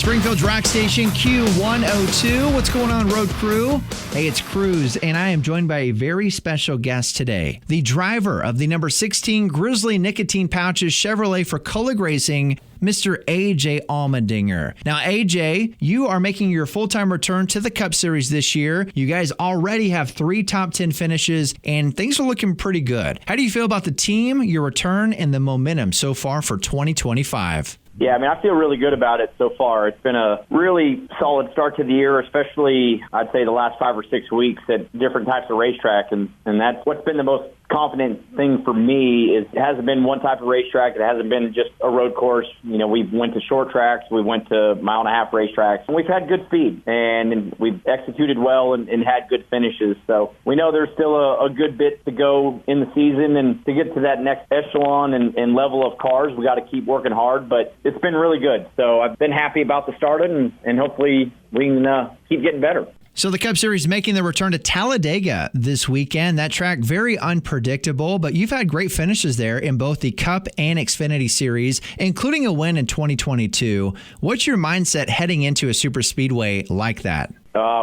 Springfield's Rock Station Q102. What's going on, road crew? Hey, it's Cruz, and I am joined by a very special guest today. The driver of the number 16 Grizzly nicotine pouches Chevrolet for Kaulig Racing, Mr. AJ Allmendinger. Now, AJ, you are making your full-time return to the Cup Series this year. You guys already have 3 top 10 finishes, and things are looking pretty good. How do you feel about the team, your return, and the momentum so far for 2025? Yeah, I mean, I feel really good about it so far. It's been a really solid start to the year, especially, I'd say, the last 5 or 6 weeks at different types of racetrack, and that's what's been the most confident thing for me. Is it hasn't been one type of racetrack. It hasn't been just a road course. You know, we went to short tracks. We went to mile-and-a-half racetracks, and we've had good speed, and we've executed well and had good finishes. So we know there's still a good bit to go in the season, and to get to that next echelon and level of cars, we got to keep working hard, but it's been really good. So I've been happy about the start, and hopefully we can keep getting better. So the Cup Series making the return to Talladega this weekend. That track, very unpredictable, but you've had great finishes there in both the Cup and Xfinity Series, including a win in 2022. What's your mindset heading into a super speedway like that?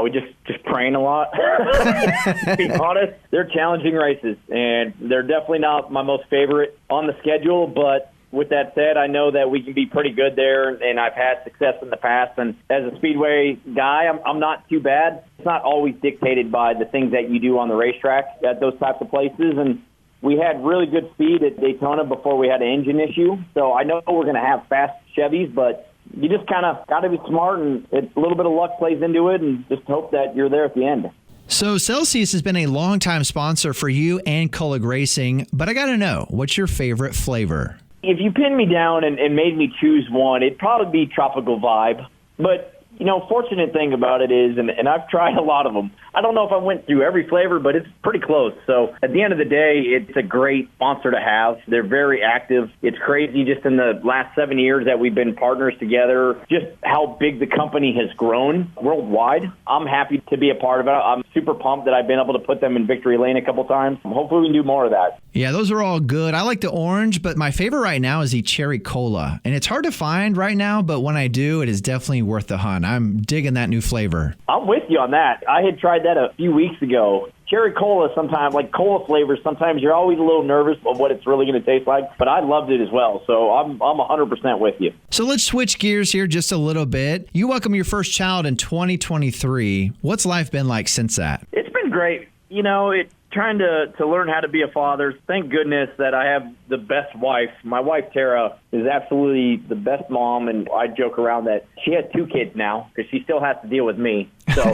We just praying a lot. To be honest, they're challenging races, and they're definitely not my most favorite on the schedule, but with that said, I know that we can be pretty good there, and I've had success in the past. And as a Speedway guy, I'm not too bad. It's not always dictated by the things that you do on the racetrack at those types of places. And we had really good speed at Daytona before we had an engine issue. So I know we're going to have fast Chevys, but you just kind of got to be smart, and a little bit of luck plays into it, and just hope that you're there at the end. So Celsius has been a longtime sponsor for you and Kaulig Racing, but I got to know, what's your favorite flavor? If you pinned me down and made me choose one, it'd probably be Tropical Vibe. But, you know, fortunate thing about it is, and I've tried a lot of them, I don't know if I went through every flavor, but it's pretty close. So at the end of the day, it's a great sponsor to have. They're very active. It's crazy just in the last 7 years that we've been partners together, just how big the company has grown worldwide. I'm happy to be a part of it. I'm super pumped that I've been able to put them in victory lane a couple times. Hopefully we can do more of that. Yeah, those are all good. I like the orange, but my favorite right now is the cherry cola. And it's hard to find right now, but when I do, it is definitely worth the hunt. I'm digging that new flavor. I'm with you on that. I had tried that a few weeks ago. Cherry cola sometimes, like cola flavors, sometimes you're always a little nervous of what it's really going to taste like, but I loved it as well, so I'm 100% with you. So let's switch gears here just a little bit. You welcome your first child in 2023. What's life been like since that? It's been great. You know, trying to learn how to be a father. Thank goodness that I have the best wife. My wife, Tara, is absolutely the best mom, and I joke around that she has 2 kids now because she still has to deal with me. So,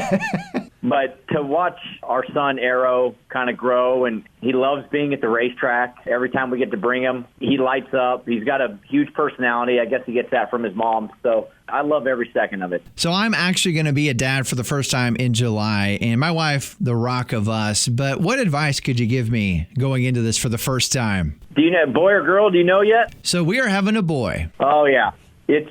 but to watch our son, Arrow, kind of grow, and he loves being at the racetrack. Every time we get to bring him, he lights up. He's got a huge personality. I guess he gets that from his mom. So I love every second of it. So I'm actually going to be a dad for the first time in July, and my wife, the rock of us. But what advice could you give me going into this for the first time? Do you know, boy or girl? Do you know yet? So we are having a boy. Oh, yeah. It's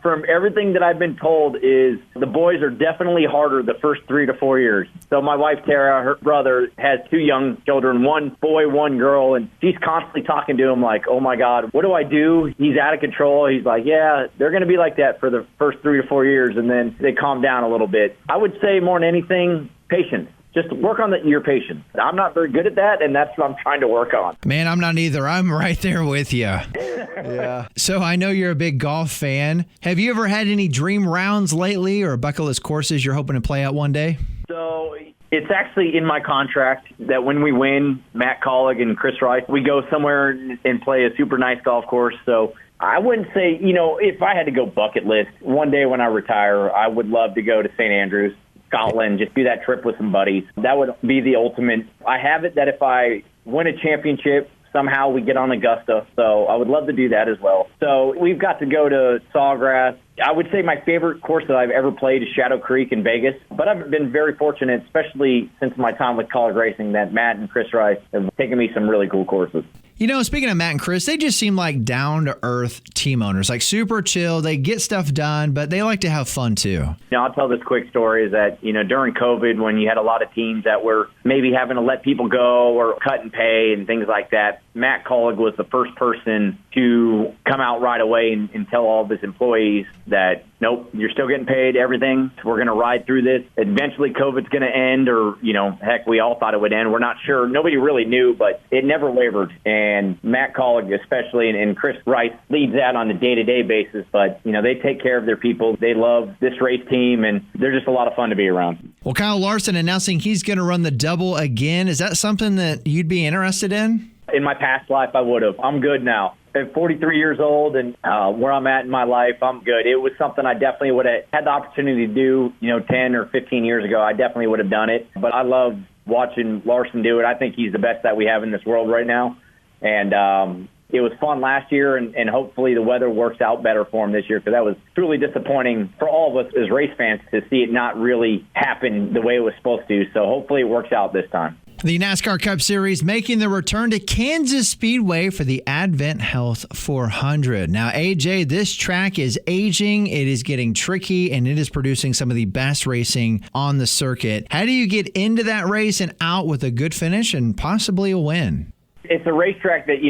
from everything that I've been told is the boys are definitely harder the first 3 to 4 years. So my wife, Tara, her brother, has 2 young children, 1 boy, 1 girl, and she's constantly talking to him like, oh, my God, what do I do? He's out of control. He's like, yeah, they're going to be like that for the first 3 to 4 years, and then they calm down a little bit. I would say more than anything, patience. Just work on your patience. I'm not very good at that, and that's what I'm trying to work on. Man, I'm not either. I'm right there with you. Yeah. So I know you're a big golf fan. Have you ever had any dream rounds lately or bucket list courses you're hoping to play out one day? So it's actually in my contract that when we win, Matt Kaulig and Chris Rice, we go somewhere and play a super nice golf course. So I wouldn't say, you know, if I had to go bucket list, one day when I retire, I would love to go to St. Andrews, Scotland, just do that trip with some buddies. That would be the ultimate. I have it that if I win a championship, somehow we get on Augusta, so I would love to do that as well. So we've got to go to Sawgrass. I would say my favorite course that I've ever played is Shadow Creek in Vegas, but I've been very fortunate, especially since my time with Kaulig Racing, that Matt and Chris Rice have taken me some really cool courses. You know, speaking of Matt and Chris, they just seem like down-to-earth team owners, like super chill. They get stuff done, but they like to have fun too. Now, I'll tell this quick story is that, you know, during COVID, when you had a lot of teams that were maybe having to let people go or cut and pay and things like that, Matt Kaulig was the first person to come out right away and tell all of his employees that, nope, you're still getting paid everything. We're going to ride through this. Eventually COVID's going to end, or, heck, we all thought it would end. We're not sure. Nobody really knew, but it never wavered. And Matt Kaulig especially, and Chris Rice leads that on a day-to-day basis. But, they take care of their people. They love this race team, and they're just a lot of fun to be around. Well, Kyle Larson announcing he's going to run the double again. Is that something that you'd be interested in? In my past life, I would have. I'm good now. At 43 years old and where I'm at in my life, I'm good. It was something I definitely would have had the opportunity to do, 10 or 15 years ago. I definitely would have done it. But I love watching Larson do it. I think he's the best that we have in this world right now. And it was fun last year, and hopefully the weather works out better for him this year, because that was truly disappointing for all of us as race fans to see it not really happen the way it was supposed to. So hopefully it works out this time. The NASCAR Cup Series making the return to Kansas Speedway for the Advent Health 400. Now, AJ, this track is aging, it is getting tricky, and it is producing some of the best racing on the circuit. How do you get into that race and out with a good finish and possibly a win? It's a racetrack that,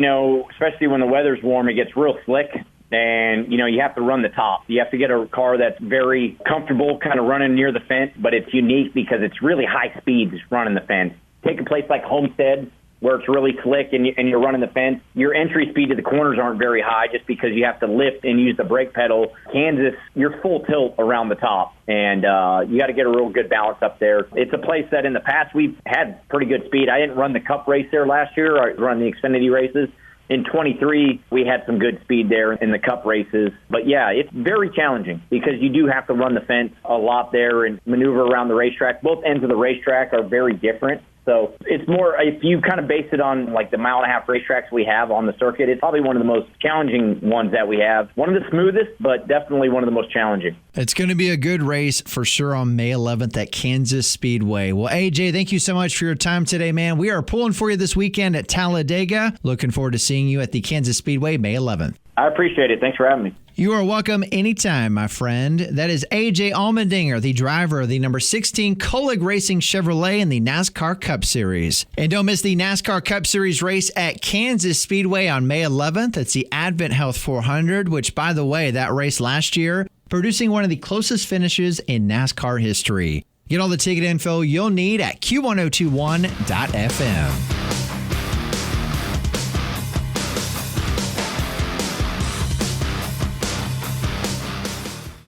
especially when the weather's warm, it gets real slick. And, you have to run the top. You have to get a car that's very comfortable kind of running near the fence, but it's unique because it's really high speeds running the fence. Take a place like Homestead, where it's really slick and you're running the fence. Your entry speed to the corners aren't very high just because you have to lift and use the brake pedal. Kansas, you're full tilt around the top, and you got to get a real good balance up there. It's a place that in the past we've had pretty good speed. I didn't run the Cup race there last year. I run the Xfinity races. In 23, we had some good speed there in the Cup races. But, yeah, it's very challenging because you do have to run the fence a lot there and maneuver around the racetrack. Both ends of the racetrack are very different. So it's more, if you kind of base it on like the mile-and-a-half racetracks we have on the circuit, it's probably one of the most challenging ones that we have. One of the smoothest, but definitely one of the most challenging. It's going to be a good race for sure on May 11th at Kansas Speedway. Well, AJ, thank you so much for your time today, man. We are pulling for you this weekend at Talladega. Looking forward to seeing you at the Kansas Speedway May 11th. I appreciate it. Thanks for having me. You are welcome anytime, my friend. That is AJ Allmendinger, the driver of the number 16 Kaulig Racing Chevrolet in the NASCAR Cup Series. And don't miss the NASCAR Cup Series race at Kansas Speedway on May 11th. It's the Advent Health 400, which, by the way, that race last year, producing one of the closest finishes in NASCAR history. Get all the ticket info you'll need at Q1021.fm.